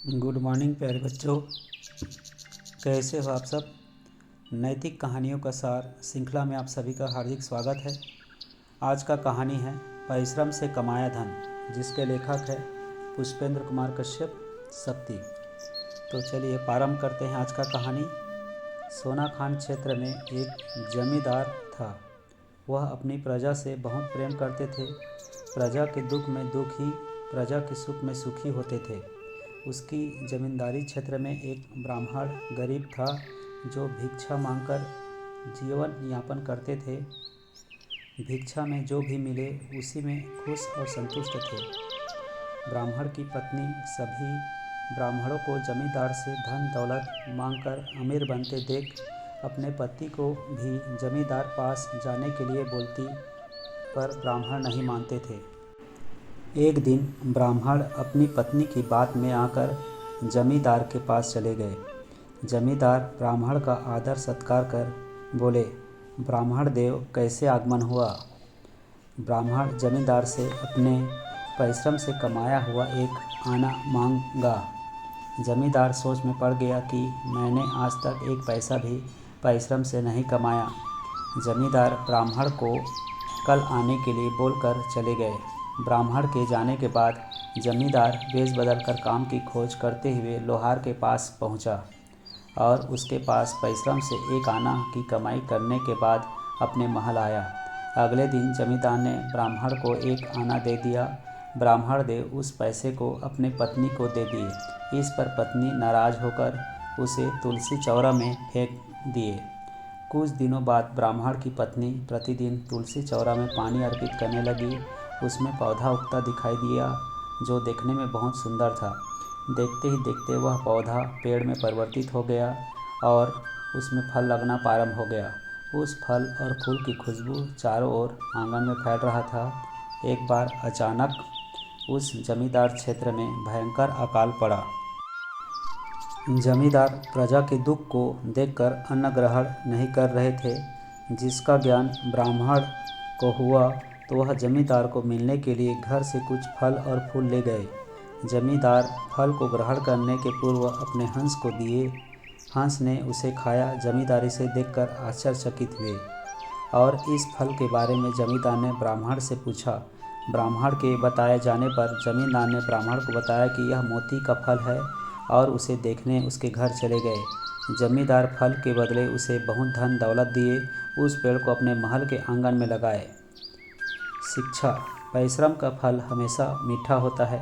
Good morning प्यारे बच्चों, कैसे हो आप सब। नैतिक कहानियों का सार श्रृंखला में आप सभी का हार्दिक स्वागत है। आज का कहानी है परिश्रम से कमाया धन, जिसके लेखक है पुष्पेंद्र कुमार कश्यप शक्ति। तो चलिए प्रारंभ करते हैं आज का कहानी। सोना खान क्षेत्र में एक जमींदार था। वह अपनी प्रजा से बहुत प्रेम करते थे। प्रजा के दुख में दुखी, प्रजा के सुख में सुखी होते थे। उसकी जमींदारी क्षेत्र में एक ब्राह्मण गरीब था जो भिक्षा मांगकर जीवन यापन करते थे। भिक्षा में जो भी मिले उसी में खुश और संतुष्ट थे। ब्राह्मण की पत्नी सभी ब्राह्मणों को जमींदार से धन दौलत मांगकर अमीर बनते देख अपने पति को भी जमींदार पास जाने के लिए बोलती, पर ब्राह्मण नहीं मानते थे। एक दिन ब्राह्मण अपनी पत्नी की बात में आकर जमींदार के पास चले गए। जमींदार ब्राह्मण का आदर सत्कार कर बोले, ब्राह्मण देव कैसे आगमन हुआ। ब्राह्मण जमींदार से अपने परिश्रम से कमाया हुआ एक आना मांगा। जमींदार सोच में पड़ गया कि मैंने आज तक एक पैसा भी परिश्रम से नहीं कमाया। जमींदार ब्राह्मण को कल आने के लिए बोलकर चले गए। ब्राह्मण के जाने के बाद जमींदार वेश बदल कर काम की खोज करते हुए लोहार के पास पहुंचा और उसके पास परिश्रम से एक आना की कमाई करने के बाद अपने महल आया। अगले दिन जमींदार ने ब्राह्मण को एक आना दे दिया। ब्राह्मण देव उस पैसे को अपने पत्नी को दे दिए। इस पर पत्नी नाराज होकर उसे तुलसी चौरा में फेंक दिए। कुछ दिनों बाद ब्राह्मण की पत्नी प्रतिदिन तुलसी चौरा में पानी अर्पित करने लगी। उसमें पौधा उगता दिखाई दिया जो देखने में बहुत सुंदर था। देखते ही देखते वह पौधा पेड़ में परिवर्तित हो गया और उसमें फल लगना प्रारंभ हो गया। उस फल और फूल की खुशबू चारों ओर आंगन में फैल रहा था। एक बार अचानक उस जमींदार क्षेत्र में भयंकर अकाल पड़ा। जमींदार प्रजा के दुख को देखकर अन्न ग्रहण नहीं कर रहे थे। जिसका ज्ञान ब्राह्मण को हुआ तो वह जमींदार को मिलने के लिए घर से कुछ फल और फूल ले गए। जमींदार फल को ग्रहण करने के पूर्व अपने हंस को दिए। हंस ने उसे खाया। जमींदार इसे देखकर आश्चर्यचकित हुए और इस फल के बारे में जमींदार ने ब्राह्मण से पूछा। ब्राह्मण के बताए जाने पर जमींदार ने ब्राह्मण को बताया कि यह मोती का फल है और उसे देखने उसके घर चले गए। जमींदार फल के बदले उसे बहुत धन दौलत दिए। उस पेड़ को अपने महल के आंगन में लगाए। शिक्षा, परिश्रम का फल हमेशा मीठा होता है।